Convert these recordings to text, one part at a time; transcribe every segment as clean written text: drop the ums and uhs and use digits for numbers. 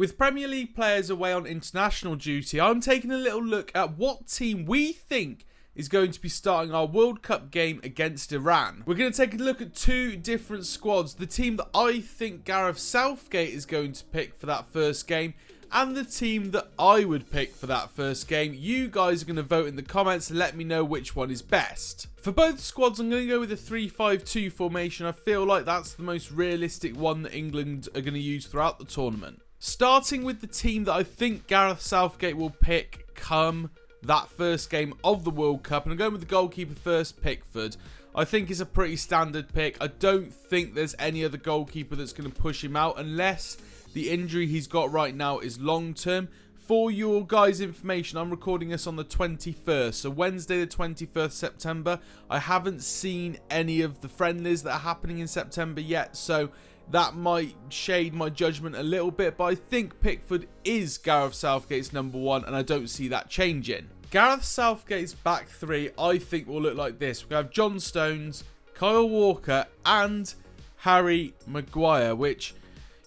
With Premier League players away on international duty, I'm taking a little look at what team we think is going to be starting our World Cup game against Iran. We're going to take a look at two different squads. The team that I think Gareth Southgate is going to pick for that first game, and the team that I would pick for that first game. You guys are going to vote in the comments and let me know which one is best. For both squads, I'm going to go with a 3-5-2 formation. I feel like that's the most realistic one that England are going to use throughout the tournament. Starting with the team that I think Gareth Southgate will pick come that first game of the World Cup, and I'm going with the goalkeeper first, Pickford. I think it's a pretty standard pick. I don't think there's any other goalkeeper that's going to push him out unless the injury he's got right now is long term. For your guys' information, I'm recording this on the 21st, so Wednesday the 21st September. I haven't seen any of the friendlies that are happening in September yet, so that might shade my judgment a little bit, but I think Pickford is Gareth Southgate's number one, and I don't see that changing. Gareth Southgate's back three, I think, will look like this. We have John Stones, Kyle Walker, and Harry Maguire, which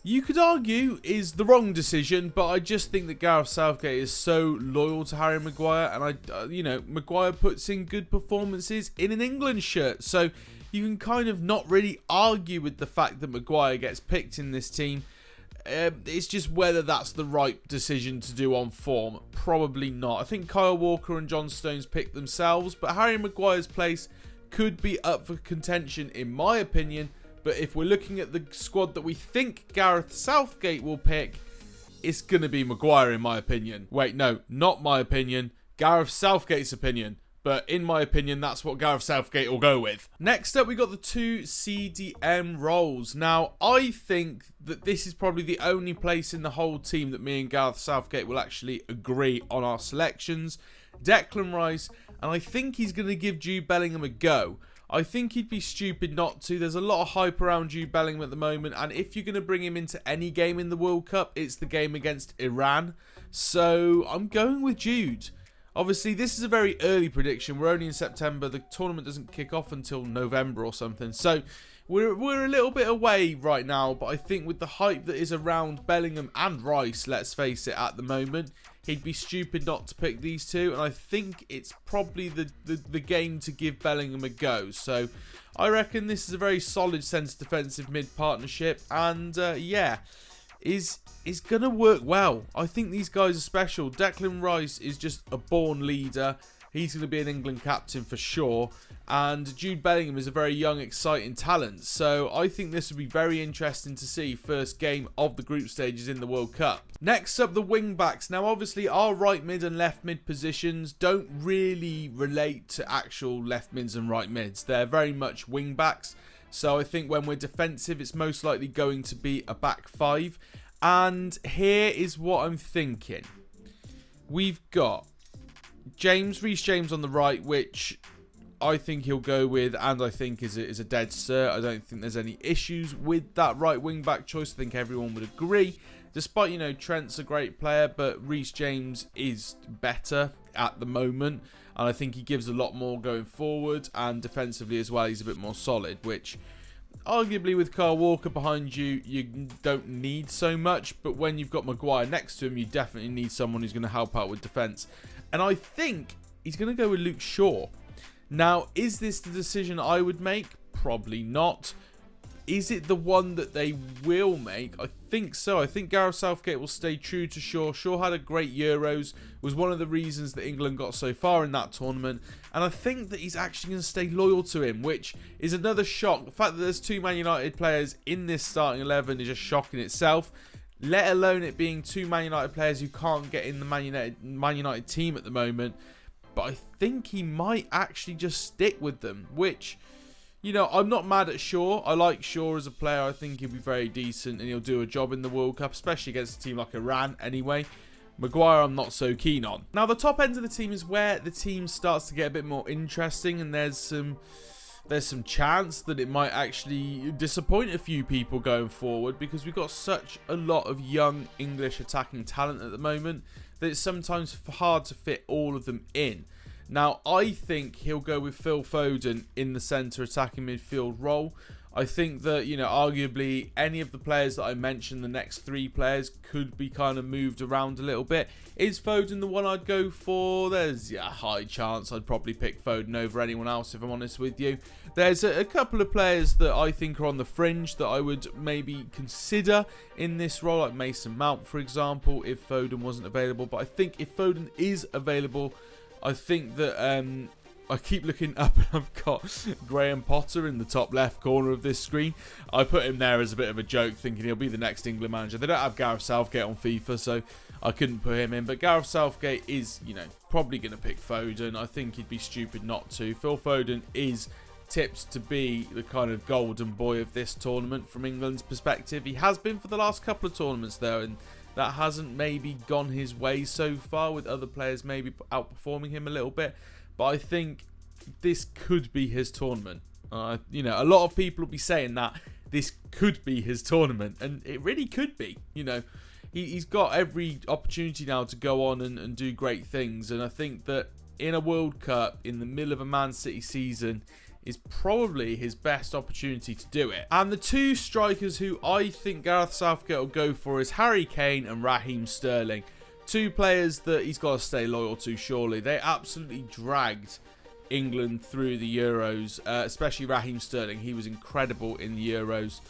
you could argue is the wrong decision, but I just think that Gareth Southgate is so loyal to Harry Maguire, and Maguire puts in good performances in an England shirt, so you can kind of not really argue with the fact that Maguire gets picked in this team. It's just whether that's the right decision to do on form. Probably not. I think Kyle Walker and John Stones pick themselves, but Harry Maguire's place could be up for contention in my opinion. But if we're looking at the squad that we think Gareth Southgate will pick, it's going to be Maguire in my opinion. Wait, no, not my opinion. Gareth Southgate's opinion. But in my opinion, that's what Gareth Southgate will go with. Next up, we got the two CDM roles. Now, I think that this is probably the only place in the whole team that me and Gareth Southgate will actually agree on our selections. Declan Rice, and I think he's going to give Jude Bellingham a go. I think he'd be stupid not to. There's a lot of hype around Jude Bellingham at the moment, and if you're going to bring him into any game in the World Cup, it's the game against Iran. So I'm going with Jude. Obviously, this is a very early prediction. We're only in September. The tournament doesn't kick off until November or something. So we're a little bit away right now, but I think with the hype that is around Bellingham and Rice, let's face it, at the moment, he'd be stupid not to pick these two, and I think it's probably the game to give Bellingham a go. So I reckon this is a very solid centre defensive mid partnership, and yeah, is going to work well. I think these guys are special. Declan Rice is just a born leader. He's going to be an England captain for sure. And Jude Bellingham is a very young, exciting talent. So I think this would be very interesting to see first game of the group stages in the World Cup. Next up, the wing backs. Now, obviously, our right mid and left mid positions don't really relate to actual left mids and right mids. They're very much wing backs. So I think when we're defensive, it's most likely going to be a back five. And here is what I'm thinking. We've got Reece James on the right, which I think he'll go with, and I think is a dead cert. I don't think there's any issues with that right wing back choice. I think everyone would agree. Despite, Trent's a great player, but Reece James is better at the moment. And I think he gives a lot more going forward, and defensively as well, he's a bit more solid, which arguably with Kyle Walker behind you, you don't need so much. But when you've got Maguire next to him, you definitely need someone who's going to help out with defence. And I think he's going to go with Luke Shaw. Now, is this the decision I would make? Probably not. Is it the one that they will make? I think so. I think Gareth Southgate will stay true to Shaw. Shaw had a great Euros, was one of the reasons that England got so far in that tournament. And I think that he's actually going to stay loyal to him, which is another shock. The fact that there's two Man United players in this starting 11 is a shock in itself. Let alone it being two Man United players who can't get in the Man United team at the moment. But I think he might actually just stick with them, which, I'm not mad at Shaw. I like Shaw as a player. I think he'll be very decent and he'll do a job in the World Cup, especially against a team like Iran anyway. Maguire I'm not so keen on. Now, the top end of the team is where the team starts to get a bit more interesting, and there's some chance that it might actually disappoint a few people going forward, because we've got such a lot of young English attacking talent at the moment that it's sometimes hard to fit all of them in. Now, I think he'll go with Phil Foden in the centre attacking midfield role. I think that, you know, arguably any of the players that I mentioned, the next 3 players, could be kind of moved around a little bit. Is Foden the one I'd go for? There's a high chance I'd probably pick Foden over anyone else, if I'm honest with you. There's a couple of players that I think are on the fringe that I would maybe consider in this role, like Mason Mount, for example, if Foden wasn't available. But I think if Foden is available, I think that I keep looking up and I've got Graham Potter in the top left corner of this screen. I put him there as a bit of a joke, thinking he'll be the next England manager. They don't have Gareth Southgate on FIFA, so I couldn't put him in. But Gareth Southgate is, you know, probably going to pick Foden. I think he'd be stupid not to. Phil Foden is tipped to be the kind of golden boy of this tournament from England's perspective. He has been for the last couple of tournaments, though, and that hasn't maybe gone his way so far, with other players maybe outperforming him a little bit. But I think this could be his tournament. You know, a lot of people will be saying that this could be his tournament, and it really could be. You know, he's got every opportunity now to go on and do great things. And I think that in a World Cup, in the middle of a Man City season, is probably his best opportunity to do it. And the 2 strikers who I think Gareth Southgate will go for is Harry Kane and Raheem Sterling. 2 players that he's got to stay loyal to, surely. They absolutely dragged England through the Euros, especially Raheem Sterling. He was incredible in the Euros,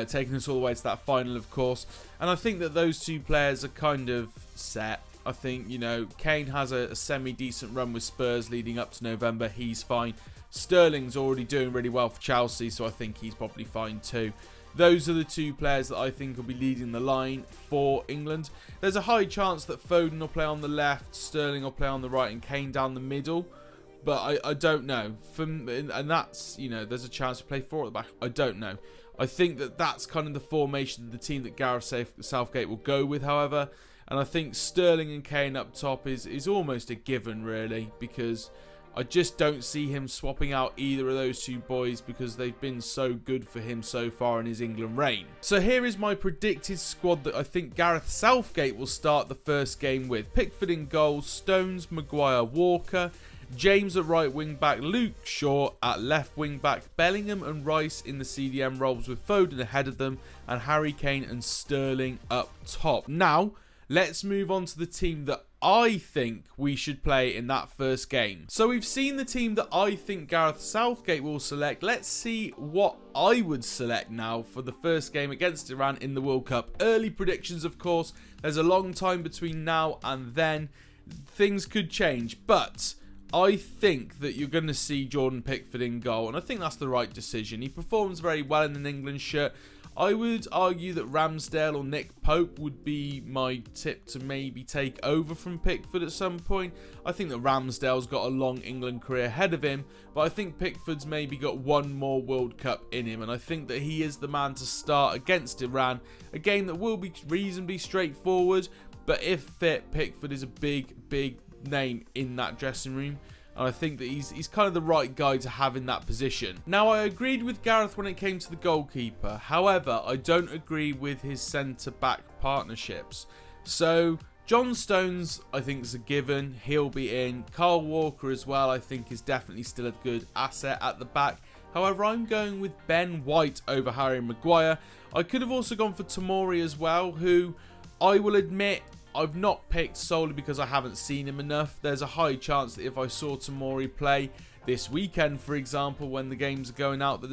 taking us all the way to that final, of course. And I think that those 2 players are kind of set. I think, you know, Kane has a semi-decent run with Spurs leading up to November. He's fine. Sterling's already doing really well for Chelsea, so I think he's probably fine too. Those are the 2 players that I think will be leading the line for England. There's a high chance that Foden will play on the left, Sterling will play on the right, and Kane down the middle. But I don't know. And that's, you know, there's a chance to play 4 at the back. I don't know. I think that that's kind of the formation of the team that Gareth Southgate will go with, however. And I think Sterling and Kane up top is almost a given, really, because I just don't see him swapping out either of those 2 boys, because they've been so good for him so far in his England reign. So here is my predicted squad that I think Gareth Southgate will start the first game with. Pickford in goal, Stones, Maguire, Walker, James at right wing back, Luke Shaw at left wing back, Bellingham and Rice in the CDM roles with Foden ahead of them, and Harry Kane and Sterling up top. Now, let's move on to the team that I think we should play in that first game. So we've seen the team that I think Gareth Southgate will select. Let's see what I would select now for the first game against Iran in the World Cup. Early predictions, of course. There's a long time between now and then. Things could change, but I think that you're going to see Jordan Pickford in goal, and I think that's the right decision. He performs very well in an England shirt. I would argue that Ramsdale or Nick Pope would be my tip to maybe take over from Pickford at some point. I think that Ramsdale's got a long England career ahead of him, but I think Pickford's maybe got one more World Cup in him, and I think that he is the man to start against Iran, a game that will be reasonably straightforward, but if fit, Pickford is a big name in that dressing room. And I think that he's kind of the right guy to have in that position. Now, I agreed with Gareth when it came to the goalkeeper. However, I don't agree with his centre-back partnerships. So, John Stones, I think, is a given. He'll be in. Kyle Walker as well, I think, is definitely still a good asset at the back. However, I'm going with Ben White over Harry Maguire. I could have also gone for Tomori as well, who I will admit I've not picked solely because I haven't seen him enough. There's a high chance that if I saw Tomori play this weekend, for example, when the games are going out, that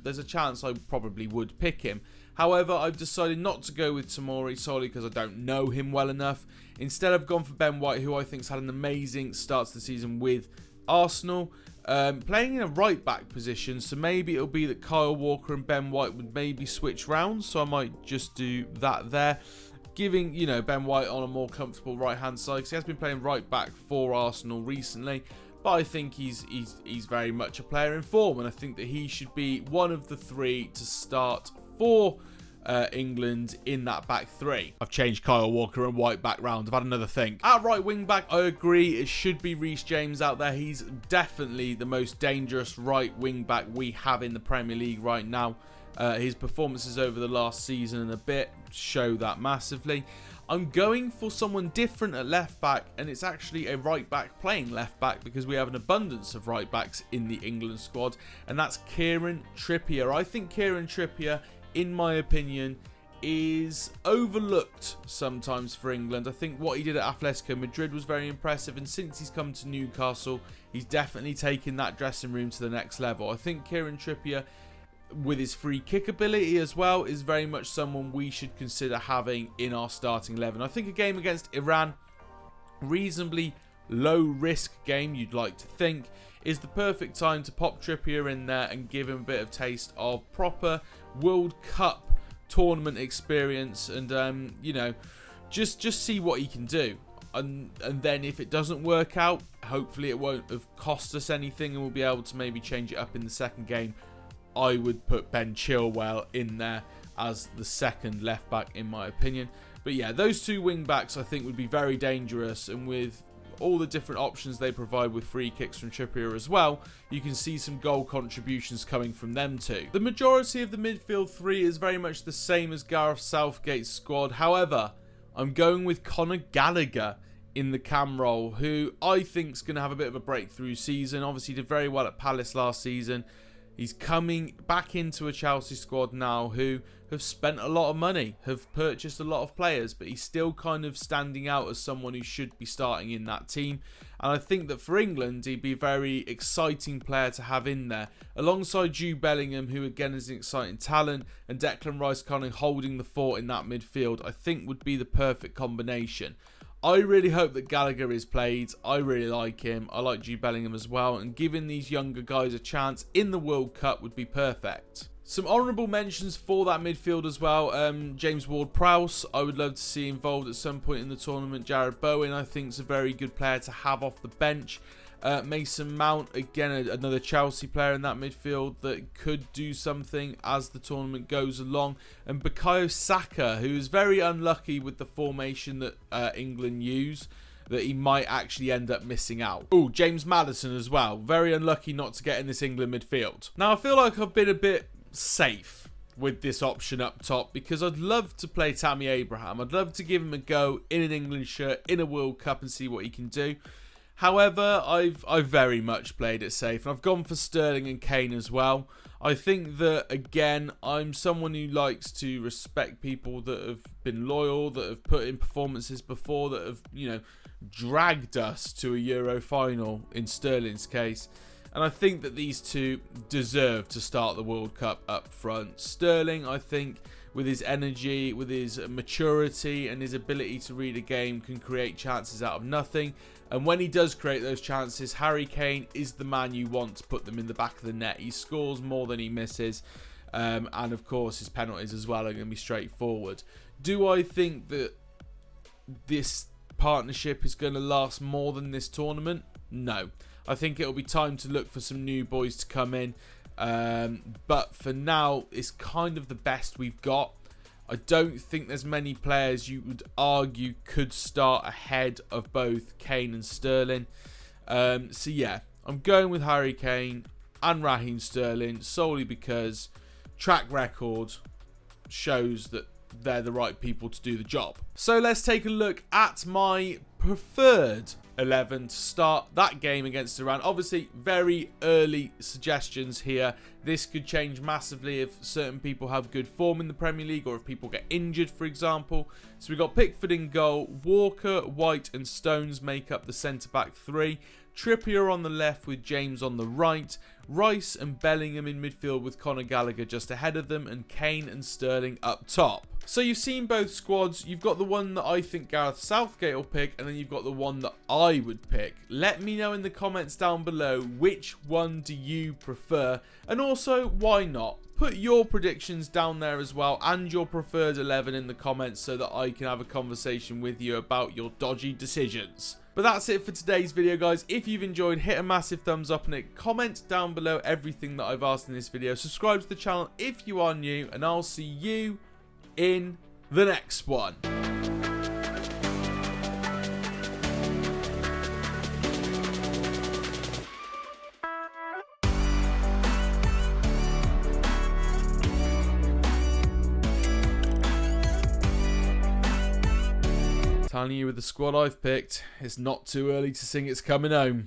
there's a chance I probably would pick him. However, I've decided not to go with Tomori solely because I don't know him well enough. Instead, I've gone for Ben White, who I think's had an amazing start to the season with Arsenal, playing in a right back position. So maybe it'll be that Kyle Walker and Ben White would maybe switch rounds. So I might just do that there, giving, Ben White on a more comfortable right-hand side, because he has been playing right back for Arsenal recently. But I think he's very much a player in form, and I think that he should be one of the 3 to start for England in that back 3. I've changed Kyle Walker and White back round. I've had another think. At right wing back, I agree. It should be Reece James out there. He's definitely the most dangerous right wing back we have in the Premier League right now. His performances over the last season and a bit show that massively. I'm going for someone different at left back, and it's actually a right back playing left back because we have an abundance of right backs in the England squad, and that's Kieran Trippier. I think Kieran Trippier, in my opinion, is overlooked sometimes for England. I think what he did at Atletico Madrid was very impressive, and since he's come to Newcastle, he's definitely taken that dressing room to the next level. I think Kieran Trippier, with his free kick ability as well, is very much someone we should consider having in our starting 11. I think a game against Iran, reasonably low risk game you'd like to think, is the perfect time to pop Trippier in there and give him a bit of taste of proper World Cup tournament experience, and you know, just see what he can do. And then if it doesn't work out, hopefully it won't have cost us anything and we'll be able to maybe change it up in the second game. I would put Ben Chilwell in there as the second left back in my opinion. But yeah, those two wing backs I think would be very dangerous, and with all the different options they provide with free kicks from Trippier as well, you can see some goal contributions coming from them too. The majority of the midfield three is very much the same as Gareth Southgate's squad. However, I'm going with Conor Gallagher in the cam role, who I think is going to have a bit of a breakthrough season. Obviously did very well at Palace last season. He's coming back into a Chelsea squad now who have spent a lot of money, have purchased a lot of players, but he's still kind of standing out as someone who should be starting in that team. And I think that for England, he'd be a very exciting player to have in there, alongside Jude Bellingham, who again is an exciting talent, and Declan Rice kind of holding the fort in that midfield. I think would be the perfect combination. I really hope that Gallagher is played. I really like him. I like Jude Bellingham as well. And giving these younger guys a chance in the World Cup would be perfect. Some honourable mentions for that midfield as well. James Ward-Prowse, I would love to see involved at some point in the tournament. Jared Bowen, I think, is a very good player to have off the bench. Mason Mount, again, another Chelsea player in that midfield that could do something as the tournament goes along. And Bukayo Saka, who is very unlucky with the formation that England use, that he might actually end up missing out. Oh, James Maddison as well. Very unlucky not to get in this England midfield. Now, I feel like I've been a bit safe with this option up top because I'd love to play Tammy Abraham. I'd love to give him a go in an England shirt, in a World Cup, and see what he can do. However, I've very much played it safe, and I've gone for Sterling and Kane as well. I think that, again, I'm someone who likes to respect people that have been loyal, that have put in performances before, that have, you know, dragged us to a Euro final in Sterling's case. And I think that these two deserve to start the World Cup up front. Sterling, I think, with his energy, with his maturity and his ability to read a game, can create chances out of nothing. And when he does create those chances, Harry Kane is the man you want to put them in the back of the net. He scores more than he misses. And of course, his penalties as well are going to be straightforward. Do I think that this partnership is going to last more than this tournament? No. I think it'll be time to look for some new boys to come in. But for now, it's kind of the best we've got. I don't think there's many players you would argue could start ahead of both Kane and Sterling. So yeah, I'm going with Harry Kane and Raheem Sterling solely because track record shows that they're the right people to do the job. So let's take a look at my preferred 11 to start that game against Iran. Obviously, very early suggestions here. This could change massively if certain people have good form in the Premier League or if people get injured, for example. So we've got Pickford in goal. Walker, White and Stones make up the centre-back three. Trippier on the left with James on the right. Rice and Bellingham in midfield with Conor Gallagher just ahead of them, and Kane and Sterling up top. So you've seen both squads. You've got the one that I think Gareth Southgate will pick, and then you've got the one that I would pick. Let me know in the comments down below which one do you prefer, and also why not? Put your predictions down there as well, and your preferred 11 in the comments so that I can have a conversation with you about your dodgy decisions. But that's it for today's video, guys. If you've enjoyed, hit a massive thumbs up on it. Comment down below everything that I've asked in this video. Subscribe to the channel if you are new, and I'll see you in the next one. telling you with the squad I've picked, it's not too early to sing It's Coming Home.